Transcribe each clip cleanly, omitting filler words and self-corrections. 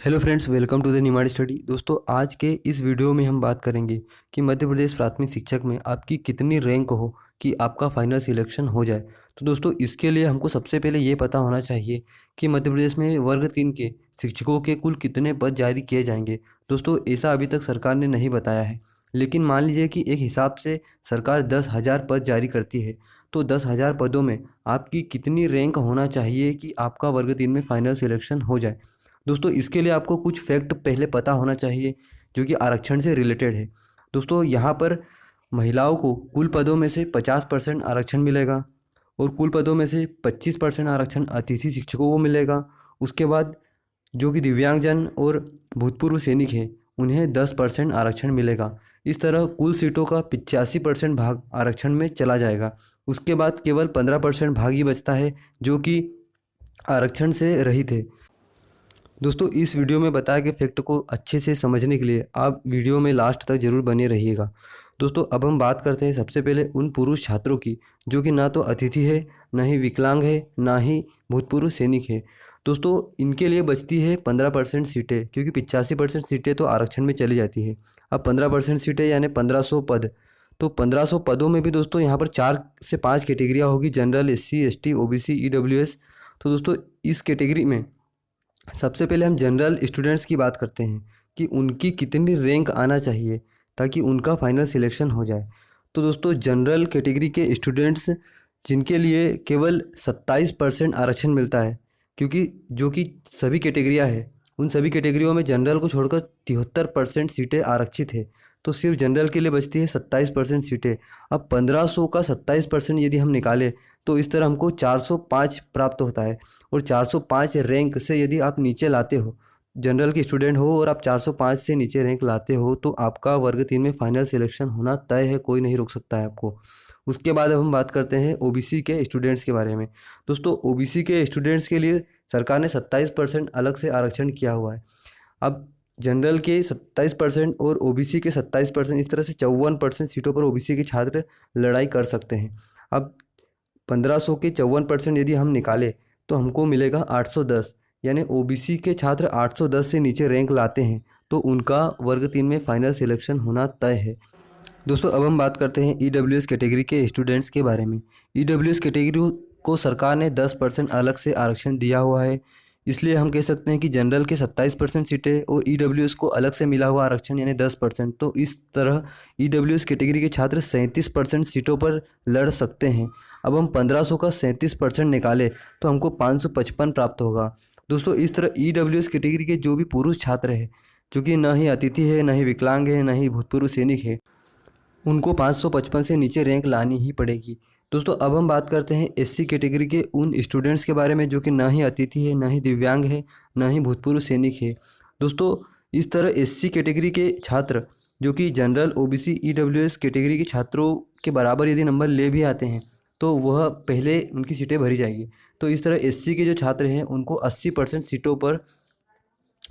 Hello friends, welcome to the Nimadi study. दोस्तों, आज के इस वीडियो में हम बात करेंगे कि मध्य प्रदेश प्राथमिक शिक्षक में आपकी कितनी रैंक हो कि आपका फाइनल सिलेक्शन हो जाए। तो दोस्तों, इसके लिए हमको सबसे पहले ये पता होना चाहिए कि मध्य प्रदेश में वर्ग 3 के शिक्षकों के कुल कितने पद जारी किए जाएंगे। दोस्तों, ऐसा अभी तक सरकार ने नहीं बताया है, लेकिन मान लीजिए कि एक हिसाब से सरकार 10,000 पद जारी करती है। तो 10,000 पदों में आपकी कितनी रैंक होना चाहिए कि आपका वर्ग 3 में फाइनल सिलेक्शन हो जाए। दोस्तों, इसके लिए आपको कुछ फैक्ट पहले पता होना चाहिए जो कि आरक्षण से रिलेटेड है। दोस्तों, यहाँ पर महिलाओं को कुल पदों में से 50% आरक्षण मिलेगा और कुल पदों में से 25% आरक्षण अतिथि शिक्षकों को मिलेगा। उसके बाद जो कि दिव्यांगजन और भूतपूर्व सैनिक हैं उन्हें 10% आरक्षण मिलेगा। इस तरह कुल सीटों का 85% भाग आरक्षण में चला जाएगा। उसके बाद केवल 15% भाग ही बचता है जो कि आरक्षण से रहित है। दोस्तों, इस वीडियो में बताए गए फैक्ट को अच्छे से समझने के लिए आप वीडियो में लास्ट तक जरूर बने रहिएगा। दोस्तों, अब हम बात करते हैं सबसे पहले उन पुरुष छात्रों की जो कि ना तो अतिथि है, ना ही विकलांग है, ना ही भूतपूर्व सैनिक है। दोस्तों, इनके लिए बचती है 15% सीटें, क्योंकि 85% सीटें तो आरक्षण में चली जाती है। अब 15% सीटें यानी 1500 पद। तो 1500 पदों में भी दोस्तों यहाँ पर 4 से 5 कैटेगरियाँ होगी: general, SC, ST, OBC, EWS। तो दोस्तों, इस कैटेगरी में सबसे पहले हम जनरल स्टूडेंट्स की बात करते हैं कि उनकी कितनी रैंक आना चाहिए ताकि उनका फाइनल सिलेक्शन हो जाए। तो दोस्तों, जनरल कैटेगरी के स्टूडेंट्स जिनके लिए केवल 27% आरक्षण मिलता है, क्योंकि जो कि सभी कैटेगरियाँ हैं उन सभी कैटेगरियों में जनरल को छोड़कर 73% सीटें आरक्षित है। तो सिर्फ जनरल के लिए बचती है 27% सीटें। अब 1500 का 27% यदि हम निकालें तो इस तरह हमको 405 प्राप्त होता है। और 405 रैंक से यदि आप नीचे लाते हो, जनरल के स्टूडेंट हो और आप 405 से नीचे रैंक लाते हो, तो आपका वर्ग 3 में फाइनल सिलेक्शन होना तय है, कोई नहीं रोक सकता है आपको। उसके बाद अब हम बात करते हैं OBC के स्टूडेंट्स के बारे में। दोस्तों, OBC के स्टूडेंट्स के लिए सरकार ने 27% अलग से आरक्षण किया हुआ है। अब जनरल के 27% और OBC के 27%, इस तरह से 54% सीटों पर OBC के छात्र लड़ाई कर सकते हैं। अब 1500 के 54% यदि हम निकालें तो हमको मिलेगा 810, यानी OBC के छात्र 810 से नीचे रैंक लाते हैं तो उनका वर्ग 3 में फाइनल सिलेक्शन होना तय है। दोस्तों, अब हम बात करते हैं EWS कैटेगरी के स्टूडेंट्स के बारे में। EWS कैटेगरी को सरकार ने 10% अलग से आरक्षण दिया हुआ है, इसलिए हम कह सकते हैं कि जनरल के 27% सीटें और EWS को अलग से मिला हुआ आरक्षण यानी 10%। तो इस तरह EWS कैटेगरी के छात्र 37% सीटों पर लड़ सकते हैं। अब हम 1500 का 37% निकालें तो हमको 555 प्राप्त होगा। दोस्तों, इस तरह EWS कैटेगरी के जो भी पुरुष छात्र हैं जो कि न ही अतिथि है, न ही विकलांग है, न ही भूतपूर्व सैनिक है, उनको 555 से नीचे रैंक लानी ही पड़ेगी। दोस्तों, अब हम बात करते हैं SC कैटेगरी के उन स्टूडेंट्स के बारे में जो कि ना ही अतिथि है, ना ही दिव्यांग है, ना ही भूतपूर्व सैनिक है। दोस्तों, इस तरह SC कैटेगरी के छात्र जो कि जनरल, OBC, EWS कैटेगरी के छात्रों के बराबर यदि नंबर ले भी आते हैं तो वह पहले उनकी सीटें भरी जाएगी। तो इस तरह SC के जो छात्र हैं उनको 80% सीटों पर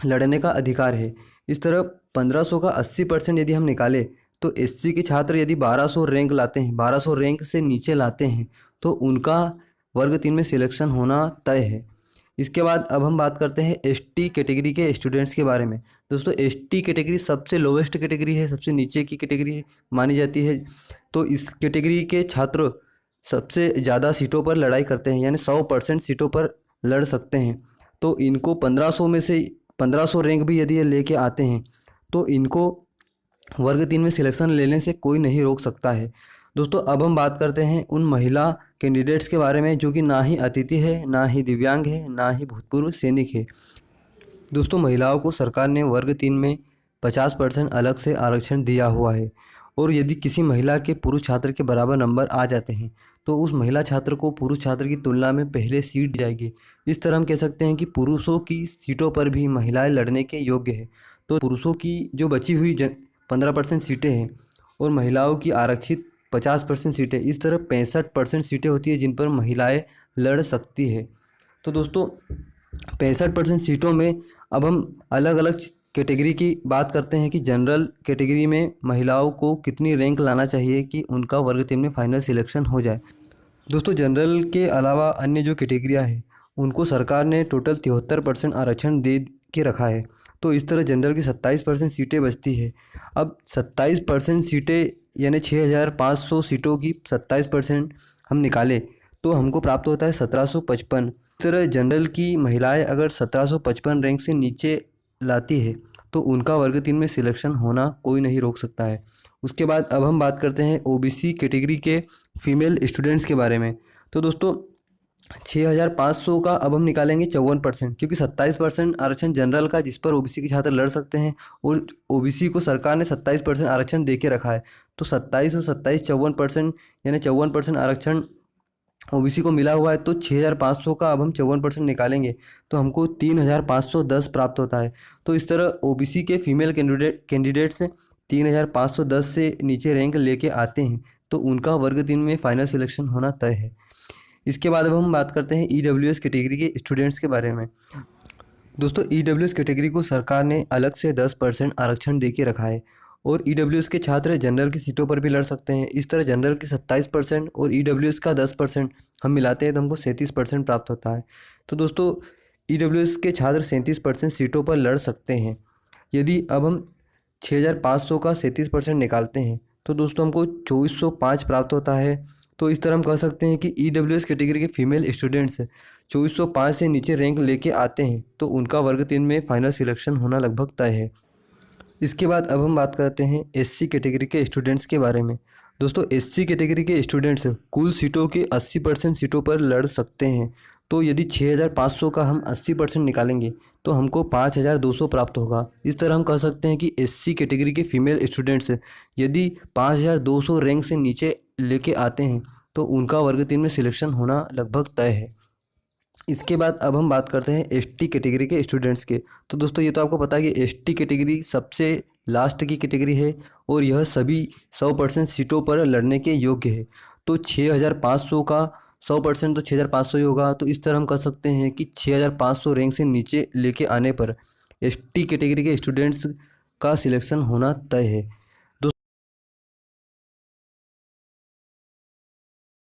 लड़ने का अधिकार है। इस तरह 1500 का 80% यदि हम निकालें तो SC के छात्र यदि 1200 रैंक लाते हैं, 1200 रैंक से नीचे लाते हैं तो उनका वर्ग 3 में सिलेक्शन होना तय है। इसके बाद अब हम बात करते हैं ST कैटेगरी के स्टूडेंट्स के बारे में। दोस्तों, ST कैटेगरी सबसे लोवेस्ट कैटेगरी है, सबसे नीचे की कैटेगरी मानी जाती है। तो इस कैटेगरी के छात्र सबसे ज़्यादा सीटों पर लड़ाई करते हैं, यानी 100% सीटों पर लड़ सकते हैं। तो इनको 1500 में से 1500 रैंक भी यदि ये लेके आते हैं तो इनको वर्ग 3 में सिलेक्शन लेने से कोई नहीं रोक सकता है। दोस्तों, अब हम बात करते हैं उन महिला कैंडिडेट्स के बारे में जो कि ना ही अतिथि है, ना ही दिव्यांग है, ना ही भूतपूर्व सैनिक है। दोस्तों, महिलाओं को सरकार ने वर्ग 3 में 50% अलग से आरक्षण दिया हुआ है और यदि किसी महिला के पुरुष छात्र के बराबर नंबर आ जाते हैं तो उस महिला छात्र को पुरुष छात्र की तुलना में पहले सीट दी जाएगी। इस तरह हम कह सकते हैं कि पुरुषों की सीटों पर भी महिलाएं लड़ने के योग्य है। तो पुरुषों की जो बची हुई 15% सीटें हैं और महिलाओं की आरक्षित 50% सीटें, इस तरह 65% सीटें होती है जिन पर महिलाएं लड़ सकती है। तो दोस्तों, 65% सीटों में अब हम अलग अलग कैटेगरी की बात करते हैं कि जनरल कैटेगरी में महिलाओं को कितनी रैंक लाना चाहिए कि उनका वर्ग 3 में फाइनल सिलेक्शन हो जाए। दोस्तों, जनरल के अलावा अन्य जो कैटेगरियाँ हैं उनको सरकार ने टोटल 73% आरक्षण दे के रखा है। तो इस तरह जनरल की 27% सीटें बचती है। अब 27% सीटें यानी 6500 सीटों की 27% हम निकालें तो हमको प्राप्त होता है 1755। इस तरह जनरल की महिलाएं अगर 1755 रैंक से नीचे लाती है तो उनका वर्ग 3 में सिलेक्शन होना कोई नहीं रोक सकता है। उसके बाद अब हम बात करते हैं ओबीसी कैटेगरी के फीमेल स्टूडेंट्स के बारे में। तो दोस्तों 6500 का अब हम निकालेंगे 54%, क्योंकि 27% आरक्षण जनरल का जिस पर ओबीसी के छात्र लड़ सकते हैं, और ओबीसी को सरकार ने 27% आरक्षण दे के रखा है। तो 27 और 27 54%, यानी 54% आरक्षण ओबीसी को मिला हुआ है। तो 6500 का अब हम 54% निकालेंगे तो हमको 3510 प्राप्त होता है। तो इस तरह ओबीसी के फीमेल कैंडिडेट्स 3510 से नीचे रैंक लेके आते हैं तो उनका वर्ग 3 में फाइनल सिलेक्शन होना तय है। इसके बाद अब हम बात करते हैं ईडब्ल्यूएस कैटेगरी के स्टूडेंट्स के बारे में। दोस्तों ईडब्ल्यूएस कैटेगरी को सरकार ने अलग से 10% आरक्षण दे के रखा है, और ईडब्ल्यूएस के छात्र जनरल की सीटों पर भी लड़ सकते हैं। इस तरह जनरल की 27% और ईडब्ल्यूएस का 10% हम मिलाते हैं तो हमको 37% प्राप्त होता है। तो दोस्तों ईडब्ल्यूएस के छात्र 37% सीटों पर लड़ सकते हैं। यदि अब हम 6500 का 37% निकालते हैं तो दोस्तों हमको 2405 प्राप्त होता है। तो इस तरह हम कह सकते हैं कि ईडब्ल्यूएस कैटेगरी के फीमेल स्टूडेंट्स 2405 से नीचे रैंक लेके आते हैं तो उनका वर्ग 3 में फाइनल सिलेक्शन होना लगभग तय है। इसके बाद अब हम बात करते हैं एससी कैटेगरी के स्टूडेंट्स के बारे में। दोस्तों एससी कैटेगरी के स्टूडेंट्स कुल सीटों के 80% सीटों पर लड़ सकते हैं। तो यदि 6500 का हम 80% निकालेंगे तो हमको 5200 प्राप्त होगा। इस तरह हम कह सकते हैं कि एससी कैटेगरी के फीमेल स्टूडेंट्स यदि 5200 रैंक से नीचे लेके आते हैं तो उनका वर्ग 3 में सिलेक्शन होना लगभग तय है। इसके बाद अब हम बात करते हैं एसटी कैटेगरी के स्टूडेंट्स के। तो दोस्तों ये तो आपको पता है कि एसटी कैटेगरी सबसे लास्ट की कैटेगरी है और यह सभी 100% सीटों पर लड़ने के योग्य है। तो 6500 का 100% तो 6500 ही होगा। तो इस तरह हम कह सकते हैं कि 6500 रैंक से नीचे लेके आने पर एसटी कैटेगरी के स्टूडेंट्स का सिलेक्शन होना तय है।